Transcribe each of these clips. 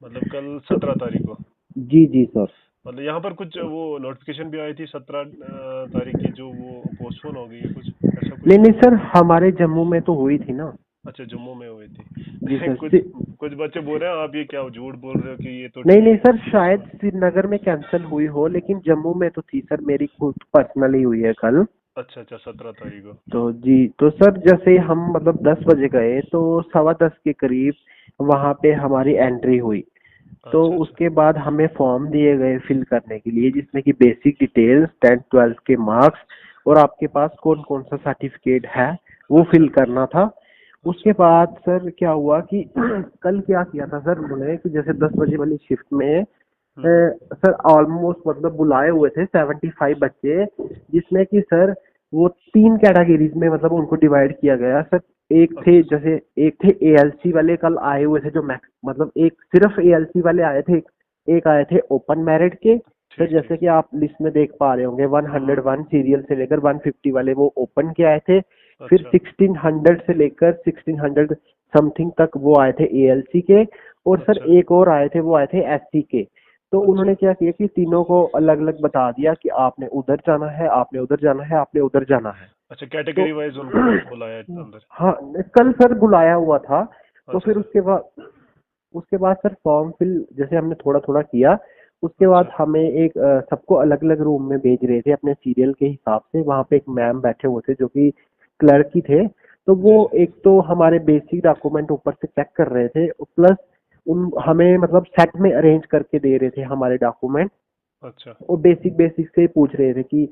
मतलब कल तो 17 तारीख को। जी जी सर। मतलब यहाँ पर कुछ वो नोटिफिकेशन भी आई थी 17 तारीख की, जो वो पोस्टपोन हो गई है, कुछ ऐसा नहीं कुछ नहीं था। सर, हमारे जम्मू में तो हुई थी ना। अच्छा, जम्मू में हुई थी। जी सर कुछ कुछ बच्चे बोल रहे हैं आप ये क्या झूठ बोल रहे हो कि ये तो नहीं नहीं सर, शायद पोस्टपोन। श्रीनगर में कैंसिल हुई हो, लेकिन जम्मू में तो थी सर, मेरी खुद पर्सनली हुई है कल। अच्छा अच्छा, 17 तारीख को। तो जी, तो सर जैसे हम मतलब 10 बजे गए तो 10:15 के करीब वहाँ पे हमारी एंट्री हुई। तो अच्छा अच्छा उसके बाद हमें फॉर्म दिए गए फिल करने के लिए, जिसमें कि बेसिक डिटेल्स, 10th 12th के मार्क्स और आपके पास कौन कौन सा सर्टिफिकेट है वो अच्छा फिल करना था। उसके अच्छा। बाद सर क्या हुआ कि कल क्या किया था सर उन्होंने कि जैसे 10 बजे वाली शिफ्ट में हम्म। सर ऑलमोस्ट मतलब बुलाए हुए थे 75 बच्चे, जिसमें कि सर वो 3 कैटेगरीज में मतलब उनको डिवाइड किया गया सर। एक थे अच्छा जैसे, एक थे एएलसी वाले कल आए हुए थे जो मैक्स मतलब एक सिर्फ एएलसी वाले आए थे, एक आए थे ओपन मेरिट के। सर ठीक ठीक। जैसे कि आप लिस्ट में देख पा रहे होंगे, 101 सीरियल से लेकर 150 वाले वो ओपन के आए थे। फिर अच्छा 1600 से लेकर 1600 समथिंग तक वो आए थे एएलसी के। और सर अच्छा एक और आए थे, वो आए थे एससी के। तो उन्होंने अच्छा क्या किया कि तीनों को अलग अलग बता दिया कि आपने उधर जाना है, आपने उधर जाना है, आपने उधर जाना है। अच्छा, तो कैटेगरी वाइज उनको बुलाया है अंदर। हाँ, कल सर बुलाया हुआ था। तो अच्छा फिर अच्छा उसके बाद सर फॉर्म फिल जैसे हमने थोड़ा थोड़ा किया। उसके बाद अच्छा हमें एक सबको अलग अलग रूम में भेज रहे थे अपने सीरियल के हिसाब से। वहाँ पे एक मैम बैठे हुए थे जो कि क्लर्क ही थे। तो वो जी जी। एक तो हमारे बेसिक डॉक्यूमेंट ऊपर से चेक कर रहे थे, प्लस उन हमें मतलब सेट में अरेंज करके दे रहे थे हमारे डॉक्यूमेंट। अच्छा और बेसिक बेसिक से ही पूछ रहे थे कि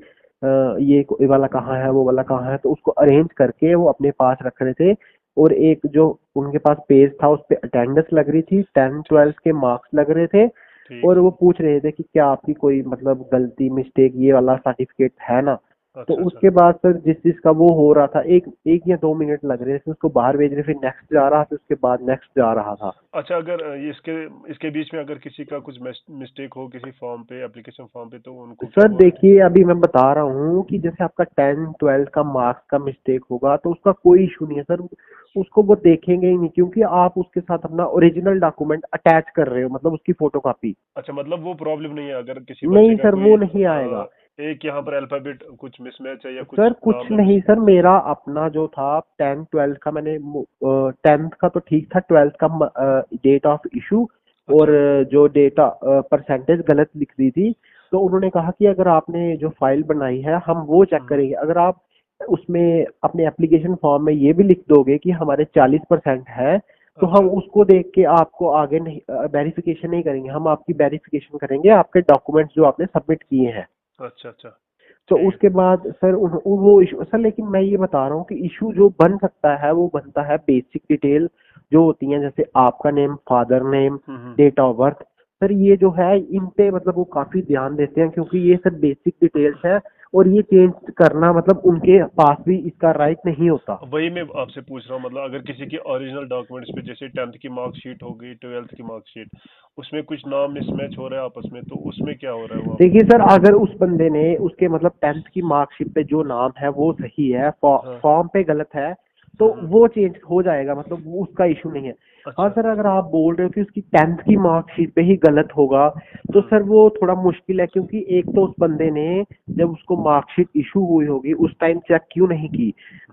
ये वाला कहाँ है, वो वाला कहाँ है, तो उसको अरेंज करके वो अपने पास रख रहे थे। और एक जो उनके पास पेज था उस पे अटेंडेंस लग रही थी, टेंथ ठीक ट्वेल्थ के मार्क्स लग रहे थे। ठीक। और वो पूछ रहे थे कि क्या आपकी कोई मतलब गलती मिस्टेक ये वाला सर्टिफिकेट है ना। तो अच्छा अच्छा उसके बाद सर जिस जिसका वो हो रहा था, एक एक या 2 मिनट लग रहे थे उसको बाहर भेज रहे, फिर नेक्स्ट जा रहा था, उसके बाद नेक्स्ट जा रहा था। अच्छा। अगर ये इसके बीच में अगर किसी का कुछ मिस्टेक हो किसी फॉर्म पे, एप्लीकेशन फॉर्म पे, तो उनको क्या सर बोलते देखिए, अभी मैं बता रहा हूँ कि जैसे आपका 10th 12th का मार्क्स का मिस्टेक होगा तो उसका कोई इशू नहीं है सर। उसको वो देखेंगे ही नहीं, क्योंकि आप उसके साथ अपना ओरिजिनल डॉक्यूमेंट अटैच कर रहे हो, मतलब उसकी फोटोकॉपी। अच्छा, मतलब वो प्रॉब्लम नहीं है अगर किसी बच्चे नहीं का सर, कोई वो नहीं आएगा। एक यहाँ पर अल्फाबेट कुछ मिसमैच है या सर कुछ कुछ नाम में मिस। नहीं सर, मेरा अपना जो था 10th 12th का, मैंने 10th का तो ठीक था, 12th का डेट ऑफ इशू और अच्छा जो डेटा परसेंटेज गलत लिख दी थी। तो उन्होंने कहा कि अगर आपने जो फाइल बनाई है हम वो चेक हम्म, करेंगे। अगर आप उसमें अपने एप्लीकेशन फॉर्म में ये भी लिख दोगे कि हमारे 40% है, तो हम अच्छा उसको देख के आपको आगे नहीं वेरिफिकेशन नहीं करेंगे, हम आपकी वेरिफिकेशन करेंगे आपके डॉक्यूमेंट्स जो आपने सबमिट किए हैं। अच्छा अच्छा। तो ठीक है। उसके बाद सर वो इशू सर, लेकिन मैं ये बता रहा हूँ कि इशू जो बन सकता है वो बनता है बेसिक डिटेल जो होती हैं, जैसे आपका name, father name, date of birth. Sir ये जो है इन पे मतलब वो काफी ध्यान देते हैं, क्योंकि ये सर बेसिक डिटेल्स है। और ये चेंज करना मतलब उनके पास भी इसका राइट नहीं होता। वही मैं आपसे पूछ रहा हूँ, मतलब अगर किसी की ओरिजिनल डॉक्यूमेंट्स पे जैसे 10th की मार्कशीट हो गई, 12th की मार्कशीट, उसमें कुछ नाम मिसमैच हो रहा है आपस में, तो उसमें क्या हो रहा है वहाँ पर। देखिए सर, अगर उस बंदे ने उसके मतलब 10th की मार्कशीट पे जो नाम है वो सही है, हाँ। फॉर्म पे गलत है, तो वो चेंज हो जाएगा, मतलब वो उसका इशू नहीं है। हाँ अच्छा। सर, अगर आप बोल रहे हो कि उसकी 10th की मार्कशीट पे ही गलत होगा, तो हम्म सर वो थोड़ा मुश्किल है, क्योंकि एक तो उस बंदे ने जब उसको मार्कशीट इशू हुई होगी उस टाइम चेक क्यों नहीं की,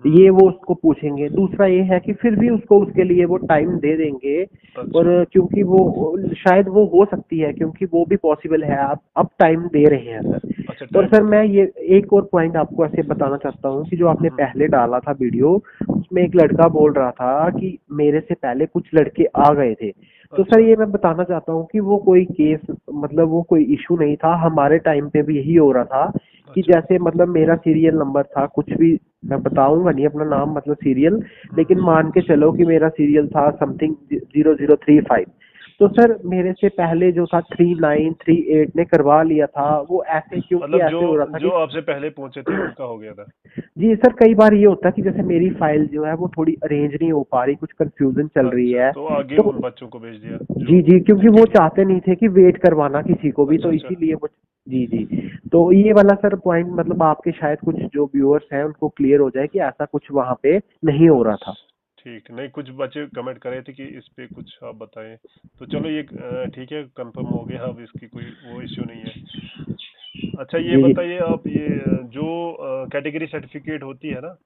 ये हम्म। वो उसको पूछेंगे। दूसरा ये है कि फिर भी उसको उसके लिए वो टाइम दे देंगे। और अच्छा क्योंकि वो शायद वो हो सकती है, क्योंकि वो भी पॉसिबल है, आप अब टाइम दे रहे हैं सर। अच्छा, और टाइम सर दे मैं रहे ये एक और पॉइंट आपको ऐसे बताना चाहता हूँ कि जो हैं। आपने पहले डाला था वीडियो, उसमें एक लड़का बोल रहा था कि मेरे से पहले कुछ लड़के आ गए थे। तो सर अच्छा ये मैं बताना चाहता हूँ कि वो कोई केस मतलब वो कोई इशू नहीं था, हमारे टाइम पे भी यही हो रहा था कि अच्छा। जैसे मतलब मेरा सीरियल नंबर था कुछ भी, मैं बताऊंगा नहीं अपना नाम मतलब सीरियल, लेकिन हम्म। मान के चलो कि मेरा सीरियल था समथिंग 0035। तो ठीक। सर मेरे से पहले जो था 3938 ने करवा लिया था वो, ऐसे क्योंकि मतलब जो ऐसे हो रहा था जो कि आपसे पहले पहुंचे थे उनका हो गया था। जी सर, कई बार ये होता है कि जैसे मेरी फाइल जो है वो थोड़ी अरेंज नहीं हो पा रही, कुछ कंफ्यूजन चल रही अच्छा, है। तो आगे तो उन बच्चों को भेज दिया जो जी जी, क्योंकि जिनकी वो ठीक। चाहते नहीं थे कि वेट करवाना किसी को भी, अच्छा तो अच्छा। इसीलिए वो जी जी। तो ये वाला सर पॉइंट मतलब आपके शायद कुछ जो व्यूअर्स हैं उनको क्लियर हो जाए कि ऐसा कुछ वहां पे नहीं हो रहा था। ठीक, नहीं कुछ बच्चे कमेंट कर रहे थे कि इस पे कुछ आप बताएं, तो चलो ये ठीक है, कंफर्म हो गया, अब इसकी कोई वो इश्यू नहीं है। अच्छा ये जी जी। बताइए आप, ये जो कैटेगरी सर्टिफिकेट होती है ना,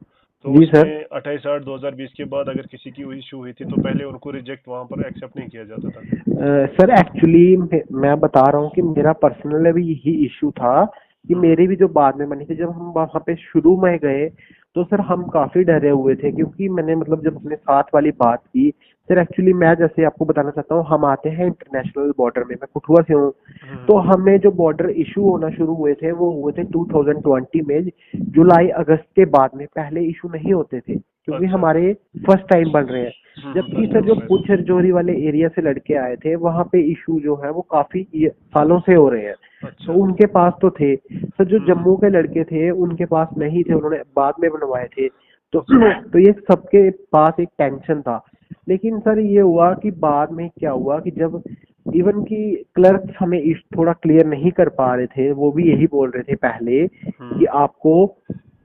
तो जी सर। उसमें 28/8/2020 के बाद अगर किसी की इशू हुई थी तो पहले उनको रिजेक्ट वहां पर एक्सेप्ट नहीं किया जाता था। सर एक्चुअली मैं बता रहा हूँ कि मेरा पर्सनल भी यही इशू था कि मेरी भी जो बाद में बनी थी, जब हम वहाँ पे शुरू में गए तो सर हम काफी डरे हुए थे, क्योंकि मैंने मतलब जब अपने साथ वाली बात की। सर एक्चुअली मैं जैसे आपको बताना चाहता हूँ, हम आते हैं इंटरनेशनल बॉर्डर में, मैं कठुआ से हूँ। तो हम्म। हमें जो बॉर्डर इशू होना शुरू हुए थे वो हुए थे 2020 में, जुलाई अगस्त के बाद में, पहले इशू नहीं होते थे क्योंकि अच्छा। हमारे फर्स्ट टाइम बन रहे हैं। जबकि फर्स्ट सर टाइम जो बन रहे थे। पुछ रजौरी वाले एरिया से लड़के आए थे वहाँ पे इशू जो है वो काफी सालों से हो रहे हैं, तो अच्छा। उनके पास तो थे। सर जो हम्म। जम्मू के लड़के थे उनके पास नहीं थे, उन्होंने बाद में बनवाए थे। तो अच्छा। तो ये सबके पास एक टेंशन था। लेकिन सर ये हुआ कि बाद में क्या हुआ कि जब इवन की क्लर्क्स हमें थोड़ा क्लियर नहीं कर पा रहे थे, वो भी यही बोल रहे थे पहले कि हम्म। आपको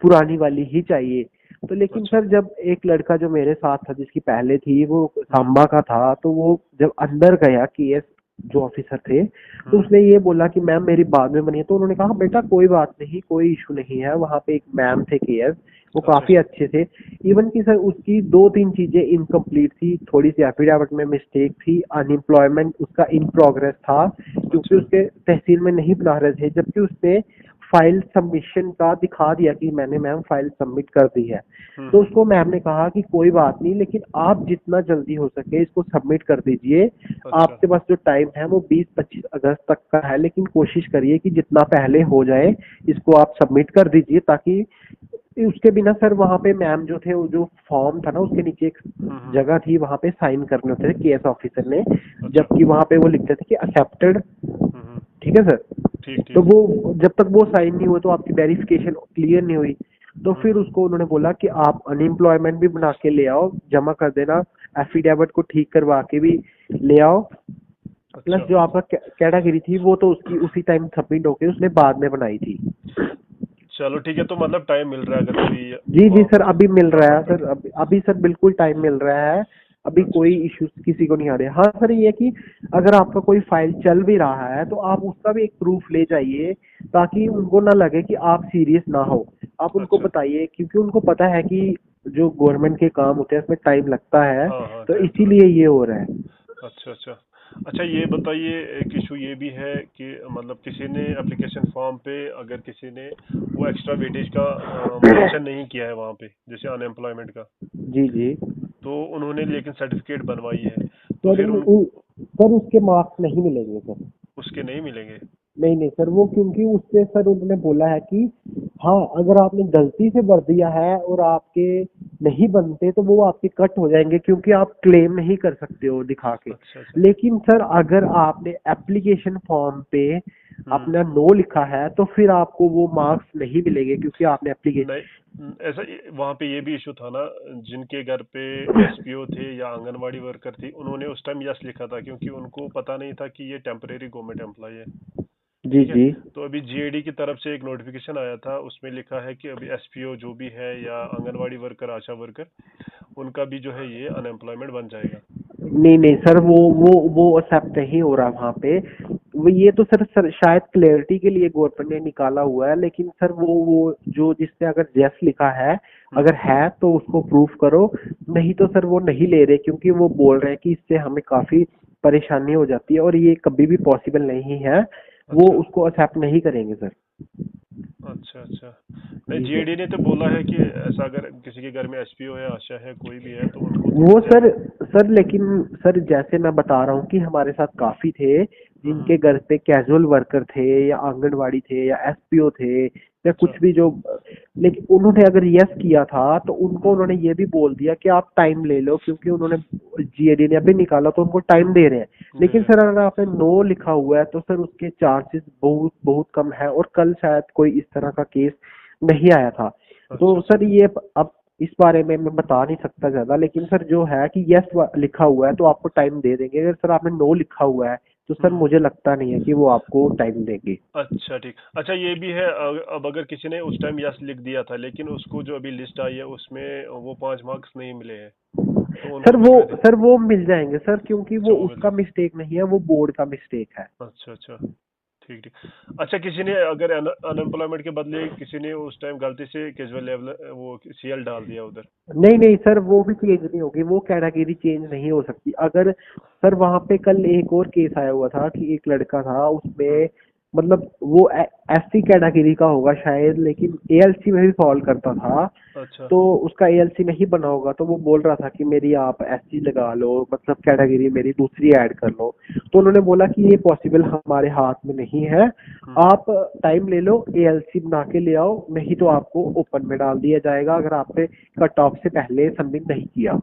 पुरानी वाली ही चाहिए। तो लेकिन अच्छा। सर जब एक लड़का जो मेरे साथ था जिसकी पहले थी, वो हम्म। सांबा का था, तो वो जब अंदर गया, केएस जो ऑफिसर थे, तो हम्म। उसने ये बोला कि मैम मेरी बाद में बनी है। तो उन्होंने कहा बेटा कोई बात नहीं, कोई इशू नहीं है। वहाँ पे एक मैम थे केएस, वो अच्छा। काफी अच्छे थे। इवन कि सर उसकी दो तीन चीजें इनकम्प्लीट थी, थोड़ी सी एफिडेविट में मिस्टेक थी, अनएम्प्लॉयमेंट उसका इन प्रोग्रेस था क्योंकि अच्छा। उसके तहसील में नहीं बना रहे थे, जबकि उसने फाइल सबमिशन का दिखा दिया कि मैंने मैम फाइल सबमिट कर दी है। तो हम्म। उसको मैम ने कहा कि कोई बात नहीं, लेकिन आप जितना जल्दी हो सके इसको सबमिट कर दीजिए। अच्छा। आपके पास जो टाइम है वो 20-25 अगस्त तक का है, लेकिन कोशिश करिए कि जितना पहले हो जाए इसको आप सबमिट कर दीजिए, ताकि उसके बिना सर वहाँ पे मैम जो थे, वो जो फॉर्म था ना उसके नीचे एक हम्म। जगह थी, वहाँ पे साइन करने होते थे केएस ऑफिसर ने, अच्छा। जबकि वहाँ पे वो लिखते थे कि एक्सेप्टेड। हम्म। ठीक है सर। ठीक तो ठीक। वो जब तक वो साइन नहीं हुए तो आपकी वेरिफिकेशन क्लियर नहीं हुई। तो फिर हम्म। उसको उन्होंने बोला कि आप अनएम्प्लॉयमेंट भी बना के ले आओ, जमा कर देना, एफिडेविट को ठीक करवा के भी ले आओ। प्लस अच्छा। जो आपका कैटेगरी थी वो तो उसकी उसी टाइम सबमिट होके उसने बाद में बनाई थी। चलो ठीक है, तो मतलब टाइम मिल रहा है अगर कोई जी जी वहाँ सर, पे अभी मिल रहा जाना है सर, चाहता अभी अभी सर बिल्कुल टाइम मिल रहा है। अभी है। अच्छा कोई अच्छा। इश्यूज किसी को नहीं आ रहे। हाँ सर, ये है कि अगर आपका कोई फाइल चल भी रहा है तो आप उसका भी एक प्रूफ ले जाइए, ताकि उनको ना लगे कि आप सीरियस ना हो। आप उनको अच्छा। बताइए, क्योंकि उनको पता है कि जो गवर्नमेंट के काम होते हैं उसमें टाइम लगता है, हाँ हाँ, तो टाइम तो इसीलिए लगता ये हो रहा है। है। अच्छा अच्छा। अच्छा ये बताइए, एक इशू ये भी है कि मतलब किसी ने एप्लीकेशन फॉर्म पे अगर किसी ने वो एक्स्ट्रा वेटेज का मेंशन नहीं किया है वहाँ पे, जैसे अनएम्प्लॉयमेंट का, जी जी। तो उन्होंने लेकिन सर्टिफिकेट बनवाई है, तो सर फिर उन सर उसके मार्क्स नहीं मिलेंगे सर। उसके नहीं मिलेंगे। नहीं नहीं सर, वो क्योंकि उससे सर उन्होंने बोला है कि हाँ, अगर आपने गलती से भर दिया है और आपके नहीं बनते तो वो आपके कट हो जाएंगे, क्योंकि आप क्लेम नहीं कर सकते हो दिखा के। अच्छा अच्छा। लेकिन सर अगर आपने एप्लीकेशन फॉर्म पे हम्म। अपना नो लिखा है तो फिर आपको वो मार्क्स नहीं मिलेंगे, क्योंकि आपने नहीं, एप्लीकेशन। ऐसा वहाँ पे ये भी इशू था ना, जिनके घर पे एसपीओ थे या आंगनवाड़ी वर्कर थी, उन्होंने उस टाइम यस लिखा था क्योंकि उनको पता नहीं था कि ये टेम्परेरी गवर्नमेंट एम्प्लॉय है। जी ठीक है। जी। तो अभी जीएडी की तरफ से एक नोटिफिकेशन आया था, उसमें लिखा है कि अभी एसपीओ जो भी है या आंगनवाड़ी वर्कर, आशा वर्कर, उनका भी जो है ये अनएम्प्लॉयमेंट बन जाएगा। नहीं नहीं सर, वो एक्सेप्ट नहीं हो रहा वहाँ पे। वो ये तो सर शायद क्लैरिटी के लिए गवर्नमेंट ने निकाला हुआ है, लेकिन सर वो जो जिसने अगर यस लिखा है, अगर हम्म। है तो उसको प्रूफ करो। नहीं तो सर वो नहीं ले रहे, क्योंकि वो बोल रहे हैं कि इससे हमें काफी परेशानी हो जाती है और ये कभी भी पॉसिबल नहीं है। वो अच्छा उसको एक्सेप्ट नहीं करेंगे सर। अच्छा। अच्छा। नहीं, जी सर। जीएडी ने तो बोला है कि ऐसा अगर किसी के घर में एसपीओ है, आशा है, कोई भी है, तो उनको तो वो मिल सर जाएगा। सर लेकिन सर जैसे मैं बता रहा हूँ कि हमारे साथ काफी थे हम्म। जिनके घर पे कैजुअल वर्कर थे या आंगनवाड़ी थे या एसपीओ थे या अच्छा। कुछ भी जो, लेकिन उन्होंने अगर यस किया था तो उनको हम्म। उन्होंने ये भी बोल दिया कि आप टाइम ले लो, क्योंकि उन्होंने जीएडी ने अभी निकाला तो उनको टाइम दे रहे हैं। दे लेकिन रहे सर अगर आपने नो लिखा हुआ है तो सर उसके चांसेस बहुत बहुत कम है, और कल शायद कोई इस तरह का केस नहीं आया था। हैं। अच्छा तो अच्छा। सर ये अब इस बारे में मैं बता नहीं सकता ज्यादा, लेकिन सर जो है कि यस लिखा हुआ है तो आपको टाइम दे देंगे। अगर सर आपने नो लिखा हुआ है तो सर हम्म। मुझे लगता नहीं है कि वो आपको टाइम देंगे। अच्छा ठीक। अच्छा ये भी है, अब अगर किसी ने उस टाइम यस लिख दिया था लेकिन उसको जो अभी लिस्ट आई है उसमें वो 5 मार्क्स नहीं मिले हैं, तो उनको सर मिल वो गए थे? सर वो मिल जाएंगे सर, क्योंकि अच्छा वो वो मिल उसका गए। मिस्टेक नहीं है, वो बोर्ड का मिस्टेक है। अच्छा अच्छा, ठीक ठीक। अच्छा किसी ने अगर अनएम्प्लॉयमेंट के बदले किसी ने उस टाइम गलती से कैजुअल लेवल वो सीएल डाल दिया उधर? नहीं नहीं सर, वो भी चेंज नहीं होगी, वो कैटेगरी चेंज नहीं हो सकती। अगर सर वहां पे कल एक और केस आया हुआ था कि एक लड़का था हम्म। उसमें, मतलब वो एससी कैटेगरी का होगा शायद, लेकिन एएलसी में भी फॉल करता था। अच्छा। तो उसका एएलसी नहीं बना होगा, तो वो बोल रहा था कि मेरी आप एससी लगा लो, मतलब कैटेगरी मेरी दूसरी ऐड कर लो। तो उन्होंने बोला कि ये पॉसिबल हमारे हाथ में नहीं है, हम्म। आप टाइम ले लो, एएलसी बना के ले आओ, नहीं तो आपको ओपन में डाल दिया जाएगा अगर आपने कट ऑफ से पहले सबमिट नहीं किया।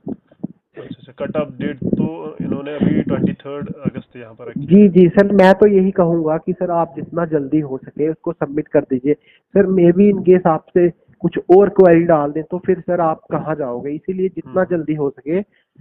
अच्छा अच्छा, कट ऑफ डेट तो इन्होंने अभी 23 अगस्त यहाँ पर रखी है जी ना? जी सर, मैं तो यही कहूंगा कि सर आप जितना जल्दी हो सके उसको सबमिट कर दीजिए। सर मे भी इन केस आपसे कुछ और क्वेरी डाल दें तो फिर सर आप कहाँ जाओगे, इसीलिए जितना हम्म। जल्दी हो सके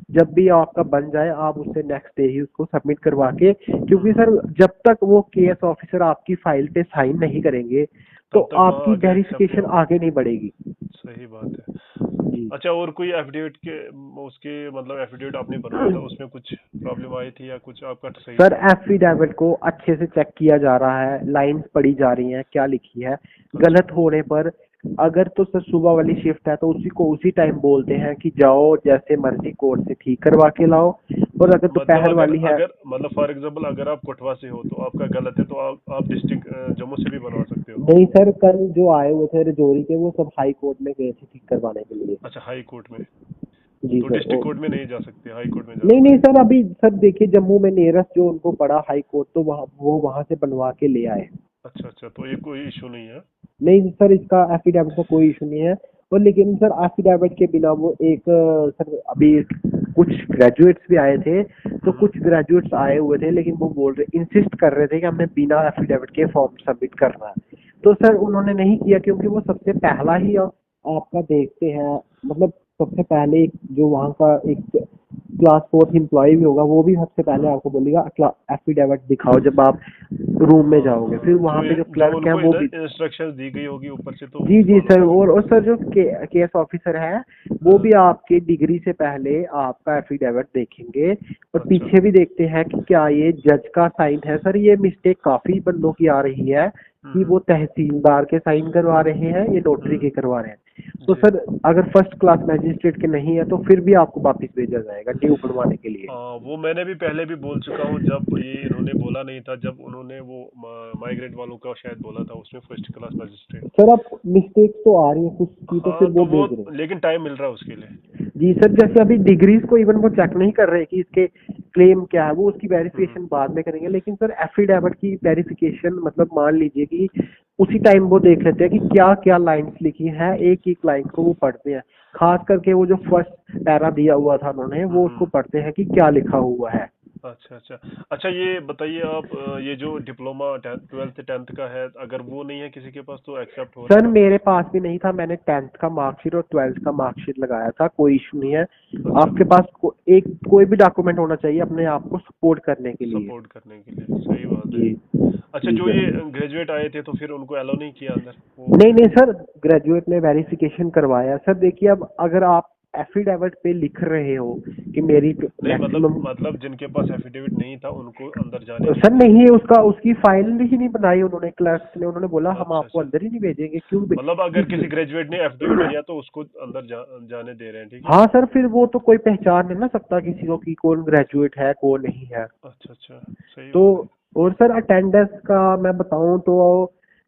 जब भी आपका बन जाए आप उससे नेक्स्ट डे ही उसको सबमिट करवा के, क्योंकि हम्म। सर जब तक वो केस ऑफिसर आपकी फाइल पे साइन नहीं करेंगे तो तब तक वहाँ आपकी आगे एक्सेप्ट नहीं वेरिफिकेशन होगा। आगे नहीं बढ़ेगी। सही बात है। जी अच्छा और कोई एफिडेविट के उसके मतलब एफिडेविट आपने बनवाया था उसमें कुछ प्रॉब्लम आई थी या कुछ आपका सही सर, था? एफिडेविट को अच्छे से चेक किया जा रहा है, लाइंस पढ़ी जा रही हैं क्या लिखी है। अच्छा। गलत होने पर अगर तो सर सुबह वाली शिफ्ट है तो उसी को उसी टाइम बोलते हैं कि जाओ जैसे मर्जी कोर्ट से ठीक करवा के लाओ, और अगर मतलब दोपहर अगर वाली है। अगर मतलब फॉर एग्जांपल अगर आप कोटवा से हो तो आपका गलत है तो आप डिस्ट्रिक्ट जम्मू से भी बनवा सकते हो? नहीं सर, कल जो आए हुए थे रजौरी के वो सब हाई कोर्ट में गए थे ठीक करवाने के लिए। अच्छा हाई कोर्ट में। जी तो सर। डिस्ट्रिक्ट कोर्ट में नहीं जा सकते, हाई कोर्ट में जाना नहीं नहीं पड़ेगा? सर, अभी सर देखिए जम्मू में नियरेस्ट जो उनको पड़ा हाई कोर्ट, तो वहाँ वो वहाँ से बनवा के ले आए। अच्छा अच्छा, तो ये कोई इशू नहीं है? नहीं सर, इसका एफिडेविट का कोई इशू नहीं है। और लेकिन सर एफिडेविट के बिना वो एक सर अभी कुछ ग्रेजुएट्स भी आए थे, तो हम्म। कुछ ग्रेजुएट्स आए हुए थे लेकिन वो बोल रहे इंसिस्ट कर रहे थे कि हमें बिना एफिडेविट के फॉर्म सबमिट करना है। तो सर उन्होंने नहीं किया, क्योंकि वो सबसे पहला ही आपका देखते हैं, मतलब सबसे पहले जो वहाँ का एक क्लास फोर्थ एम्प्लॉय भी होगा वो भी सबसे पहले हम्म। आपको बोलेगा एफिडेविट दिखाओ जब आप रूम में हाँ जाओगे, फिर हाँ, वहाँ पे जो जो क्लर्क है उनको वो भी। इंस्ट्रक्शंस दी गई होगी ऊपर से तो वो जी जी फॉलो सर, करेंगे। और सर जो केस ऑफिसर है वो भी हाँ। आपकी डिग्री से पहले आपका एफिडेविट देखेंगे, और अच्छा। पीछे भी देखते हैं कि क्या ये जज का साइन है। सर ये मिस्टेक काफी बंदों की आ रही है कि हम्म। वो तहसीलदार के साइन करवा रहे हैं, ये नोटरी के हम्म। करवा रहे हैं। तो जी। सर अगर फर्स्ट क्लास मैजिस्ट्रेट के नहीं है तो फिर भी आपको वापस भेजा जाएगा ड्यू बनवाने के लिए। हाँ वो मैंने भी पहले भी बोल चुका हूँ, जब ये इन्होंने बोला नहीं था, जब उन्होंने वो माइग्रेट वालों का शायद बोला था उसमें फर्स्ट क्लास मजिस्ट्रेट। सर अब मिस्टेक्स तो आ रही है कुछ की, तो फिर हाँ वो तो वो भेज रहे हैं। लेकिन टाइम मिल रहा है उसके लिए। जी सर, जैसे अभी डिग्रीज को इवन वो चेक नहीं कर रहे कि इसके क्लेम क्या है, वो उसकी हम्म। वेरिफिकेशन बाद में करेंगे, लेकिन सर एफिडेविट की वेरिफिकेशन मतलब मान लीजिए कि उसी टाइम वो देख लेते हैं कि क्या क्या लाइंस लिखी हैं, एक एक लाइन को वो पढ़ते हैं। खास करके वो जो फर्स्ट पैरा दिया हुआ था उन्होंने, वो उसको हम्म। पढ़ते हैं कि क्या लिखा हुआ है। अच्छा अच्छा। अच्छा ये बताइए आप ये जो डिप्लोमा 12th 10th का है, अगर वो नहीं है किसी के पास तो एक्सेप्ट हो सर रहेगा? मेरे पास भी नहीं था, मैंने 10th का मार्कशीट और 12th का मार्कशीट लगाया था, कोई इशू नहीं है। अच्छा। आपके पास एक कोई भी डॉक्यूमेंट होना चाहिए अपने आप को सपोर्ट करने के लिए। सपोर्ट करने के लिए, सही बात है। जी अच्छा जी जो सर। ये ग्रेजुएट आए थे तो फिर उनको अलाउ नहीं किया अंदर वो? नहीं नहीं सर, ग्रेजुएट ने वेरिफिकेशन करवाया। सर देखिए, अब अगर आप एफिडेविट पे लिख रहे हो कि मेरी नहीं मतलब मैक्सिमम। मतलब जिनके पास एफिडेविट नहीं था उनको अंदर जाने नहीं सर दिया? नहीं, उसका उसकी फाइल ही नहीं बनाई उन्होंने, क्लर्क्स ने, उन्होंने बोला हम अच्छा आपको अच्छा। अंदर ही नहीं भेजेंगे, मतलब अगर किसी ग्रेजुएट ने एफिडेविट किया तो उसको अंदर जाने दे रहे हैं, ठीक है? हाँ सर, फिर वो तो कोई पहचान नहीं ना सकता किसी को कि कौन ग्रेजुएट है कौन नहीं है। अच्छा अच्छा, सही तो बात है। और सर अटेंडेंस का मैं बताऊं तो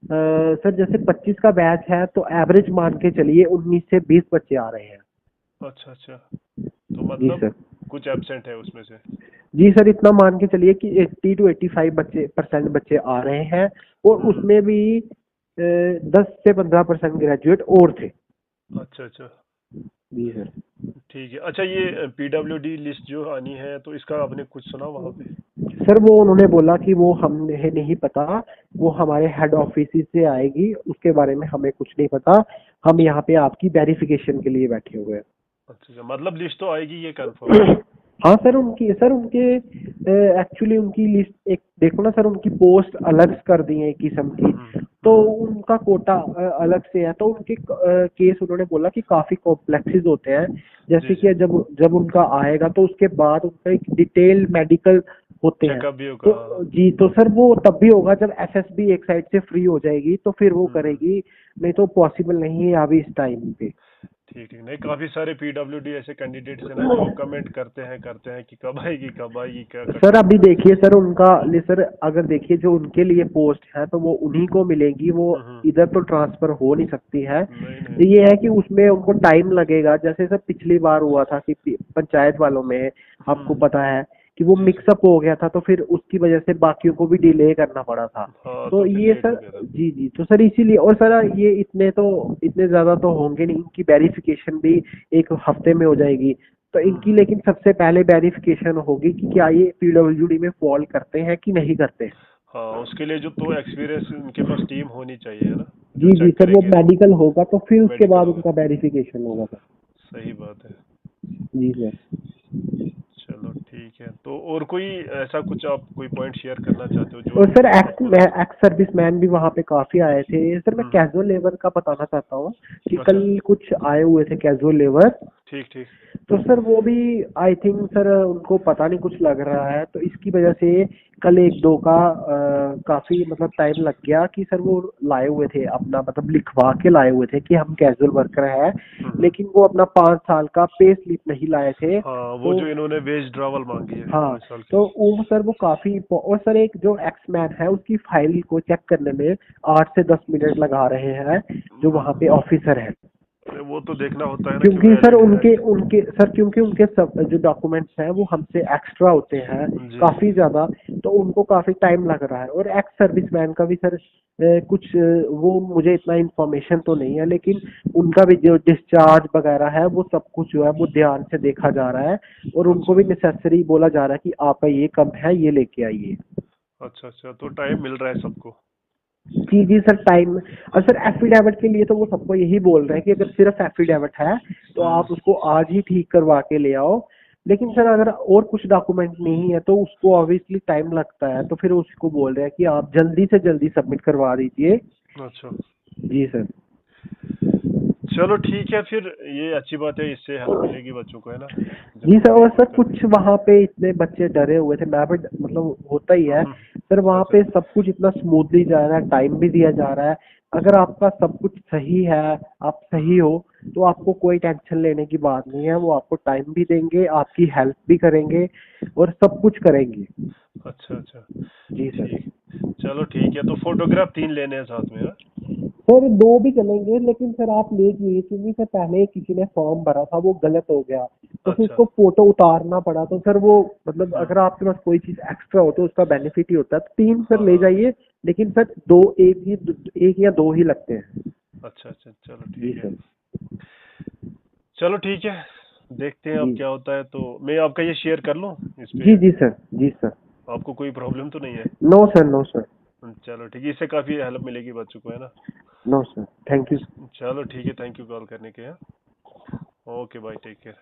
सर जैसे 25 का बैच है तो एवरेज मान के चलिए 19 से 20 बच्चे आ रहे हैं। अच्छा अच्छा, तो जी मतलब सर। कुछ एब्सेंट है उसमें से? जी सर, इतना मान के चलिए कि 80 to 85% बच्चे आ रहे हैं, और हम्म। उसमें भी 10 से 15% ग्रेजुएट और थे। अच्छा अच्छा, जी सर। ठीक है। अच्छा ये पीडब्ल्यूडी लिस्ट जो आनी है तो इसका आपने कुछ सुना वहाँ पे? सर वो उन्होंने बोला कि वो हमें नहीं पता, वो हमारे हेड ऑफिस से आएगी, उसके बारे में हमें कुछ नहीं पता, हम अच्छा यहाँ पे आपकी वेरिफिकेशन के लिए बैठे हुए अच्छा अच्छा, मतलब लिस्ट तो आएगी ये कंफर्म है? हैं। हाँ सर उनके एक्चुअली उनकी लिस्ट एक देखो ना सर, उनकी पोस्ट अलग कर दी है एक किस्म की। तो उनका कोटा अलग से है, तो उनके केस उन्होंने बोला कि काफी कॉम्प्लेक्सेस होते हैं। जी जैसे जी। कि जब जब उनका आएगा तो उसके बाद उनका एक डिटेल मेडिकल होते हैं। चेकअप भी होगा, हाँ। तो जी, तो सर वो तब भी होगा जब एसएसबी एक साइड से फ्री हो जाएगी, तो फिर वो हम्म। करेगी। नहीं तो पॉसिबल नहीं है अभी इस टाइम पे। ठीक ठीक। नहीं, काफी सारे पीडब्ल्यूडी ऐसे कैंडिडेट्स हैं ना जो कमेंट करते हैं कि कब आएगी, क्या सर करना है। अभी देखिए सर उनका सर अगर देखिए जो उनके लिए पोस्ट है तो वो उन्हीं को मिलेगी, वो हम्म। इधर तो ट्रांसफर हो नहीं सकती है। नहीं नहीं। ये है कि उसमें उनको टाइम लगेगा, जैसे सर पिछली बार हुआ था कि पंचायत वालों में आपको हम्म। पता है कि वो जी जी। मिक्सअप हो गया था, तो फिर उसकी वजह से बाकियों को भी डिले करना पड़ा था। हाँ, तो तो फिर ये लेट हो सर गया था। जी जी, तो सर इसीलिए, और सर ये इतने ज्यादा तो होंगे नहीं, इनकी वेरिफिकेशन भी एक हफ्ते में हो जाएगी। तो इनकी हम्म। लेकिन सबसे पहले वेरिफिकेशन होगी कि क्या ये पीडब्ल्यूडी में फॉल करते हैं कि नहीं करते। हाँ, उसके लिए जो तो एक्सपीरियंस उनके पास टीम होनी चाहिए, है ना, जो जी जी चेक सर, वो करेंगे। मेडिकल होगा तो फिर उसके मेडिकल बाद होगा। उनका वेरिफिकेशन होगा सर। सही बात है। जी सर। चलो ठीक है, तो और कोई ऐसा कुछ आप कोई पॉइंट शेयर करना चाहते हो जो और सर आपको लग। एक्स सर्विस मैन भी वहाँ पे काफी आए थे सर। मैं हम्म। कैजुअल लेबर का बताना चाहता हूँ कि अच्छा। कल कुछ आए हुए थे कैजुअल लेबर। ठीक ठीक। तो सर वो भी आई थिंक सर उनको पता नहीं कुछ लग रहा है, तो इसकी वजह से कल एक दो का काफी मतलब टाइम लग गया कि सर वो लाए हुए थे अपना, मतलब लिखवा के लाए हुए थे कि हम कैजुअल वर्कर हैं, हम्म। लेकिन वो अपना 5 साल का पे स्लिप नहीं लाए थे। हाँ, वो तो जो इन्होंने वेज ड्रावल मांगी है हाँ, 5 साल की। तो वो सर वो काफी, और सर एक जो एक्स मैन है उसकी फाइल को चेक करने में 8 से 10 मिनट लगा रहे हैं, जो वहाँ पे ऑफिसर है। अरे वो तो देखना होता है ना कि क्योंकि सर वैलिड है उनके कि। उनके सर क्योंकि उनके सब जो डॉक्यूमेंट्स हैं वो हमसे एक्स्ट्रा होते हैं, जी जी। काफी ज्यादा। तो उनको काफी टाइम लग रहा है। और एक्स सर्विसमैन का भी सर कुछ वो मुझे इतना इंफॉर्मेशन तो नहीं है, लेकिन उनका भी जो डिस्चार्ज वगैरह है वो सब कुछ जो है वो ध्यान से देखा जा रहा है, और उनको अच्छा भी नेसेसरी बोला जा रहा है कि आपका ये कम है, ये लेके आइए। अच्छा। अच्छा, तो टाइम मिल रहा है सबको। जी जी सर, टाइम। और सर एफिडेविट के लिए तो वो सबको यही बोल रहे हैं कि अगर सिर्फ एफिडेविट है तो हम्म। आप उसको आज ही ठीक करवा के ले आओ। लेकिन सर अगर और कुछ डॉक्यूमेंट नहीं है तो उसको ऑब्वियसली टाइम लगता है, तो फिर उसको बोल रहे हैं कि आप जल्दी से जल्दी सबमिट करवा दीजिए। अच्छा। जी सर। चलो ठीक है फिर, ये अच्छी बात है, इससे हेल्प मिलेगी बच्चों को, है ना, जी जब सर, कभी और कोई सर करने। कुछ वहाँ पे इतने बच्चे डरे हुए थे, मैं भी मतलब होता ही है सर, वहाँ अच्छा। पे सब कुछ इतना स्मूथली जा रहा है, टाइम भी दिया जा रहा है। अगर आपका सब कुछ सही है, आप सही हो, तो आपको कोई टेंशन लेने की बात नहीं है। वो आपको टाइम भी देंगे, आपकी हेल्प भी करेंगे, और सब कुछ करेंगे। अच्छा अच्छा। जी सर। ठीक। चलो ठीक है, तो फोटोग्राफ 3 लेने हैं साथ में, हाँ। सर दो भी चलेंगे, लेकिन सर आप ले जाइए, क्योंकि सर पहले किसी ने फॉर्म भरा था वो गलत हो गया, तो फिर अच्छा। उसको फोटो उतारना पड़ा। तो सर वो मतलब हम्म। अगर आपके पास कोई चीज एक्स्ट्रा हो तो उसका बेनिफिट ही होता है। 3 सर हाँ ले हाँ। जाइए, लेकिन सर एक या दो ही लगते हैं। अच्छा अच्छा, चलो जी ठीक है। सर। चलो ठीक है, देखते हैं अब जी क्या होता है, तो मैं आपका ये शेयर कर लूँ इस जी पे। जी सर। जी सर। आपको कोई प्रॉब्लम तो नहीं है। No sir, no sir. चलो ठीक है, इससे काफ़ी हेल्प मिलेगी बच्चों को, है ना। No sir, thank you. चलो ठीक है, थैंक यू कॉल करने के, हाँ। Okay bye, take care.